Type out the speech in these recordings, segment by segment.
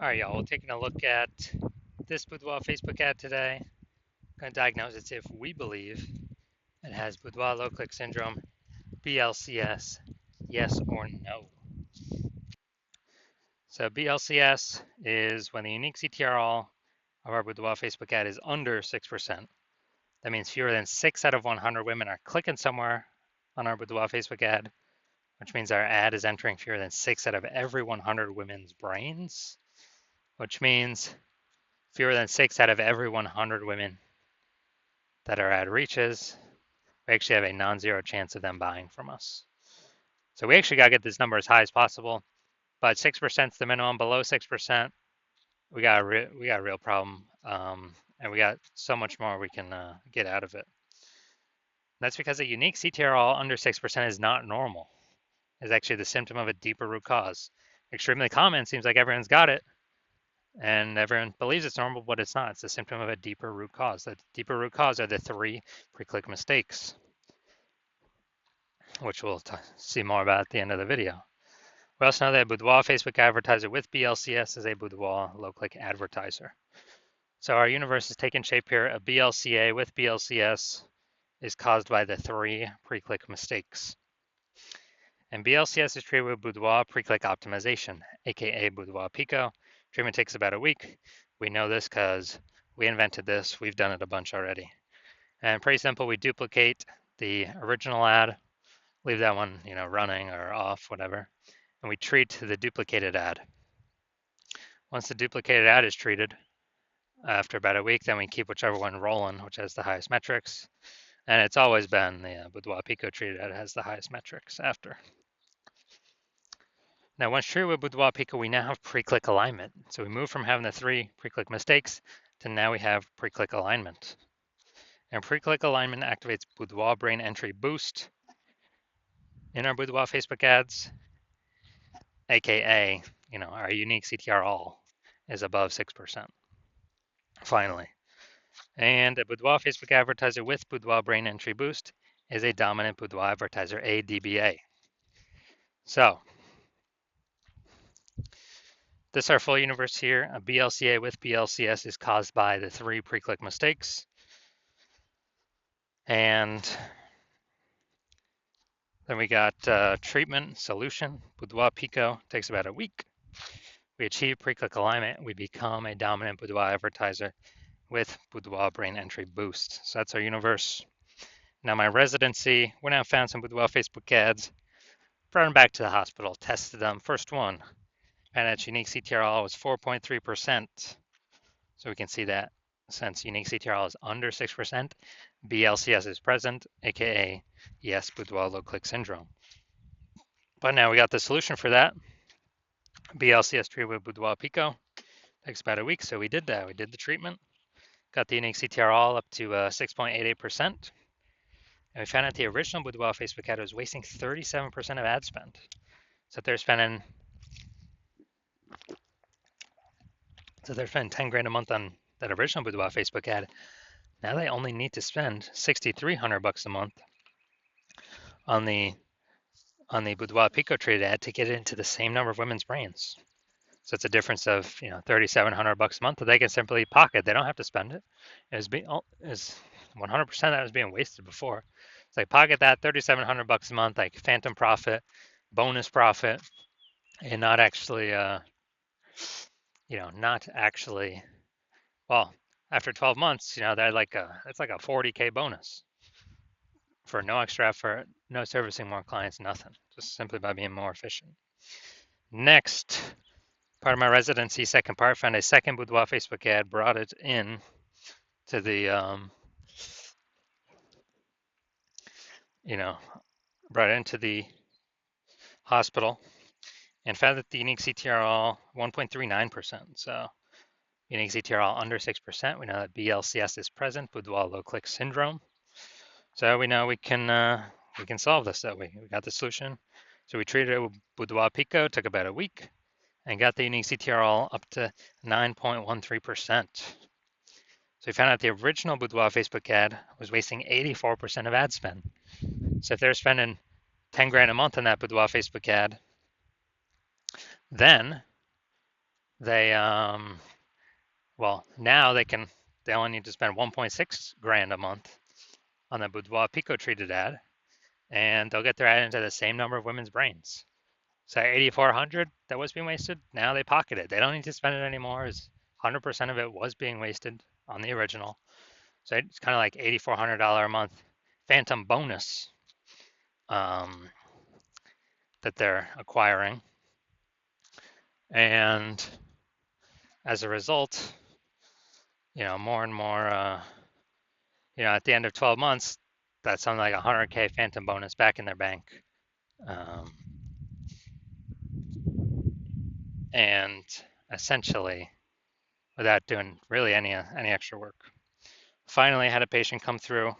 All right, y'all. We're taking a look at this Boudoir Facebook ad today. Going to diagnose it if we believe it has Boudoir low click syndrome, BLCS, yes or no. So BLCS is when the unique CTRL of our Boudoir Facebook ad is under 6%. That means fewer than 6 out of 100 women are clicking somewhere on our Boudoir Facebook ad, which means our ad is entering fewer than 6 out of every 100 women's brains, which means fewer than 6 out of every 100 women that our ad reaches, we actually have a non-zero chance of them buying from us. So we actually got to get this number as high as possible, but 6% is the minimum. Below 6%, we got a real problem, and we got so much more we can get out of it. That's because a unique CTRL under 6% is not normal. It's actually the symptom of a deeper root cause. Extremely common, seems like everyone's got it, and everyone believes it's normal, but it's not. It's a symptom of a deeper root cause. The deeper root cause are the 3 pre-click mistakes, which we'll see more about at the end of the video. We also know that a Boudoir Facebook advertiser with BLCS is a Boudoir low-click advertiser. So our universe is taking shape here. A BLCA with BLCS is caused by the 3 pre-click mistakes. And BLCS is treated with Boudoir pre-click optimization, aka Boudoir Pico. Treatment takes about a week. We know this because we invented this. We've done it a bunch already. And pretty simple, we duplicate the original ad, leave that one, running or off, whatever, and we treat the duplicated ad. Once the duplicated ad is treated, after about a week, then we keep whichever one rolling, which has the highest metrics. And it's always been the Boudoir Pico treated ad has the highest metrics after. Now, once treated with Boudoir Pico, we now have pre-click alignment. So we move from having the 3 pre-click mistakes to now we have pre-click alignment. And pre-click alignment activates Boudoir brain entry boost in our Boudoir Facebook ads, aka, our unique CTR all is above 6%. Finally. And a Boudoir Facebook advertiser with Boudoir brain entry boost is a dominant Boudoir advertiser, a DBA. So this is our full universe here. A BLCA with BLCS is caused by the 3 pre-click mistakes. And then we got treatment, solution. Boudoir Pico takes about a week. We achieve pre-click alignment. We become a dominant Boudoir advertiser with Boudoir brain entry boost. So that's our universe. Now my residency, went out and found some Boudoir Facebook ads, brought them back to the hospital, tested them. First one, and its unique CTRL was 4.3%. So we can see that since unique CTRL is under 6%, BLCS is present, aka yes, Boudoir low click syndrome. But now we got the solution for that. BLCS treated with Boudoir Pico. Takes about a week, so we did that. We did the treatment, got the unique CTRL up to 6.88%. And we found out the original Boudoir Facebook ad was wasting 37% of ad spend. So they're spending 10 grand a month on that original Boudoir Facebook ad. Now they only need to spend $6,300 a month on the Boudoir Pico treated ad to get it into the same number of women's brains. So it's a difference of $3,700 a month that they can simply pocket. They don't have to spend it. Is 100% that was being wasted before. It's like pocket that $3,700 a month, like phantom profit, bonus profit, and not actually, well, after 12 months, they're like it's like a 40K bonus for no extra effort, no servicing more clients, nothing, just simply by being more efficient. Next, part of my residency, second part, found a second Boudoir Facebook ad, brought it in to the, brought it into the hospital and found that the unique CTRL 1.39%. So unique CTRL under 6%. We know that BLCS is present, Boudoir low click syndrome. So we know we can solve this that way. We got the solution. So we treated it with Boudoir Pico, took about a week, and got the unique CTRL up to 9.13%. So we found out the original Boudoir Facebook ad was wasting 84% of ad spend. So if they're spending 10 grand a month on that Boudoir Facebook ad, then they well, now they only need to spend 1.6 grand a month on the Boudoir Pico treated ad, and they'll get their ad into the same number of women's brains. So 8,400 that was being wasted, now they pocket it. They don't need to spend it anymore. 100% of it was being wasted on the original. So it's kind of like $8,400 a month phantom bonus um, that they're acquiring. And as a result, more and more, at the end of 12 months, that's something like 100K phantom bonus back in their bank. Um, and essentially, without doing really any extra work. Finally, I had a patient come through.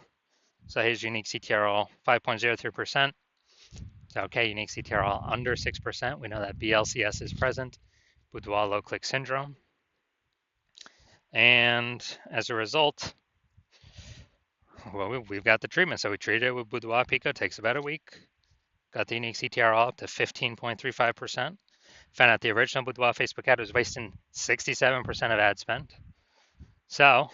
So his unique CTRL 5.03%. So okay, unique CTRL under 6%. We know that BLCS is present, Boudoir low click syndrome. And as a result, well, we've got the treatment. So we treated it with Boudoir Pico, takes about a week. Got the unique CTRL up to 15.35%. Found out the original Boudoir Facebook ad was wasting 67% of ad spend. So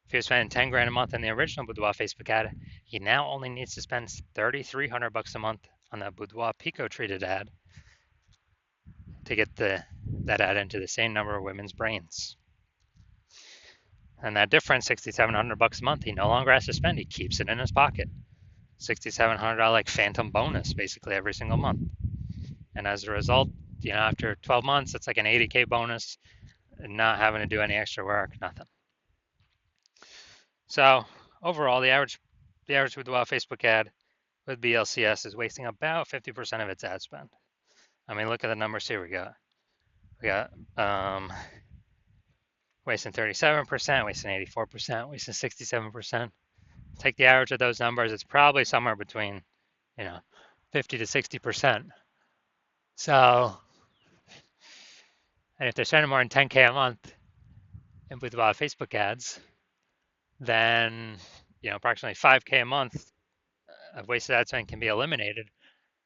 if he was spending 10 grand a month in the original Boudoir Facebook ad, he now only needs to spend 3,300 bucks a month on that Boudoir Pico treated ad to get that ad into the same number of women's brains. And that difference, 6,700 bucks a month, he no longer has to spend. He keeps it in his pocket. $6,700 like phantom bonus basically every single month. And as a result, after 12 months, it's like an 80K bonus, not having to do any extra work, nothing. So overall, the average Boudoir Facebook ad with BLCS is wasting about 50% of its ad spend. I mean, look at the numbers here. We got wasting 37%, wasting 84%, wasting 67%. Take the average of those numbers, it's probably somewhere between, 50 to 60%. So, and if they're spending more than 10K a month with Facebook ads, then, approximately 5K a month of wasted ad spend can be eliminated,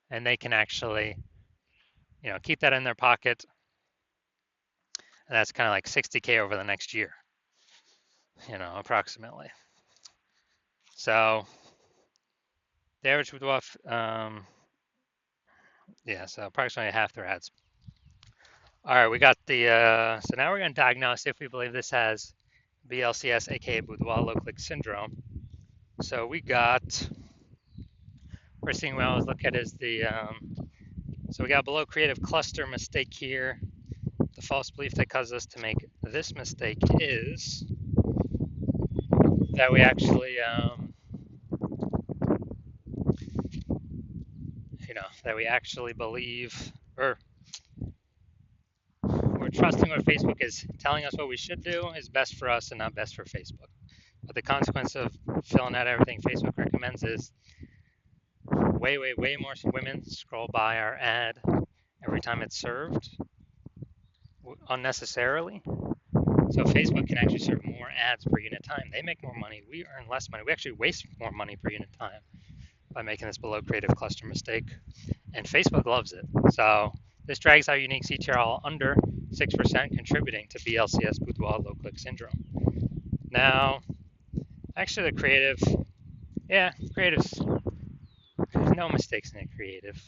and they can actually, keep that in their pocket. And that's kind of like 60K over the next year, approximately. So the average Boudoir, so approximately half their ads. All right, we got the, so now we're going to diagnose if we believe this has BLCS, aka Boudoir low click syndrome. So we got, first thing we always look at is so we got below creative cluster mistake here. The false belief that causes us to make this mistake is that we actually, that we actually believe, or we're trusting what Facebook is telling us what we should do is best for us and not best for Facebook. But the consequence of filling out everything Facebook recommends is way more women scroll by our ad every time it's served unnecessarily. So Facebook can actually serve more ads per unit time. They make more money. We earn less money. We actually waste more money per unit time by making this below creative cluster mistake. And Facebook loves it. So this drags our unique CTRL under 6%, contributing to BLCS Boudoir low click syndrome. Now, actually the creative's no mistakes in the creative.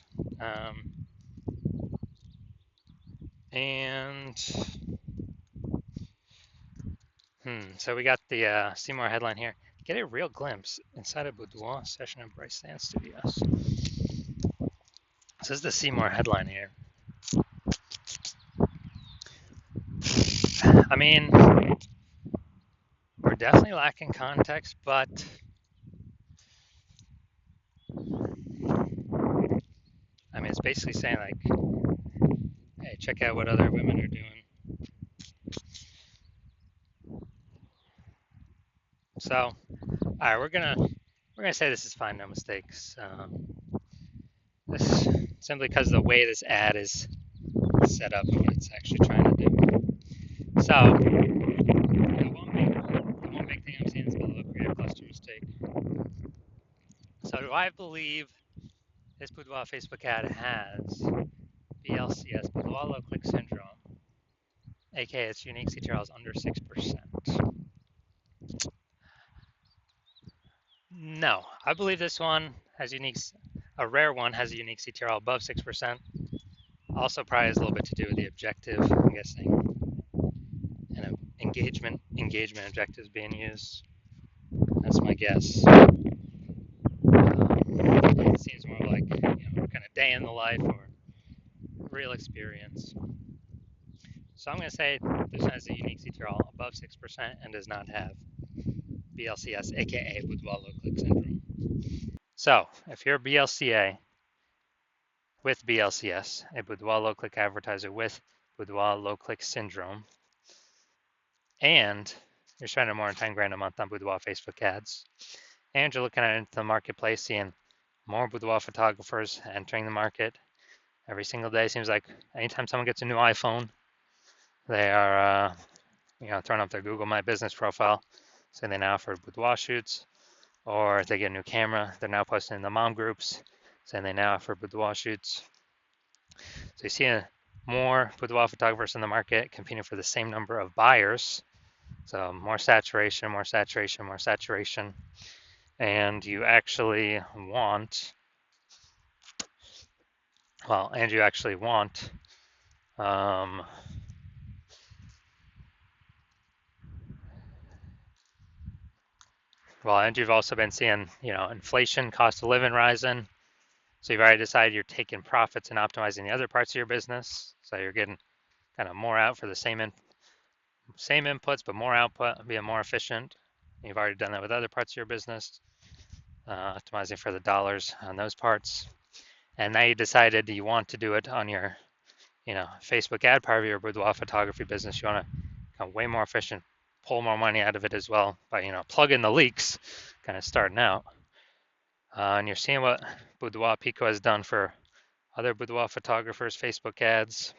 So we got the Seymour headline here. Get a real glimpse inside a Boudoir session at Bryce Dance Studios. This is the Seymour headline here. I mean, we're definitely lacking context, but I mean, it's basically saying like, hey, check out what other women are doing. So, all right, we're gonna say this is fine, no mistakes. This simply because of the way this ad is set up and what it's actually trying to do. So, the one big thing I'm seeing is below creative cluster mistake. So, do I believe this Boudoir Facebook ad has BLCS, Boudoir low click syndrome? aka its unique CTRL is under 6%. No, I believe this one has unique, a rare one has a unique CTRL above 6%. Also probably has a little bit to do with the objective, I'm guessing. And engagement objectives being used. That's my guess. It seems more like, kind of day in the life or real experience. So I'm going to say this has a unique CTRL above 6% and does not have BLCS, aka Boudoir low click syndrome. So if you're a BLCA with BLCS, a Boudoir low click advertiser with Boudoir low click syndrome, and you're spending more than 10 grand a month on Boudoir Facebook ads, and you're looking at into the marketplace, seeing more Boudoir photographers entering the market every single day. Seems like anytime someone gets a new iPhone, they are throwing up their Google My Business profile, saying they now offer boudoir shoots, or if they get a new camera, they're now posting in the mom groups, saying they now offer boudoir shoots. So you see more boudoir photographers in the market competing for the same number of buyers. So more saturation, more saturation, more saturation. And you actually want, and you've also been seeing, inflation, cost of living rising. So you've already decided you're taking profits and optimizing the other parts of your business. So you're getting kind of more out for the same inputs, but more output, being more efficient. You've already done that with other parts of your business, optimizing for the dollars on those parts. And now you decided you want to do it on your, Facebook ad part of your boudoir photography business. You want to become way more efficient, pull more money out of it as well by, plugging the leaks, kind of starting out. And you're seeing what Boudoir Pico has done for other boudoir photographers' Facebook ads.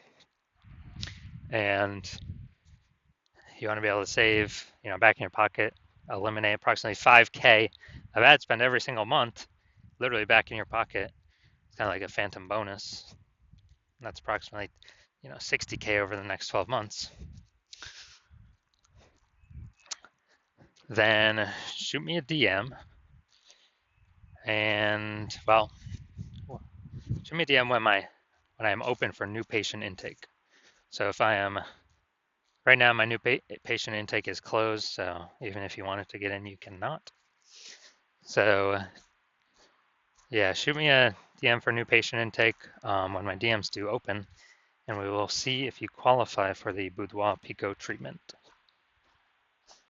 And you want to be able to save, back in your pocket, eliminate approximately 5K of ad spend every single month, literally back in your pocket. It's kind of like a phantom bonus. That's approximately, 60K over the next 12 months. Then shoot me a DM and, shoot me a DM when I am open for new patient intake. So if I am, right now my new patient intake is closed, so even if you wanted to get in, you cannot. So yeah, shoot me a DM for new patient intake when my DMs do open, and we will see if you qualify for the Boudoir Pico treatment.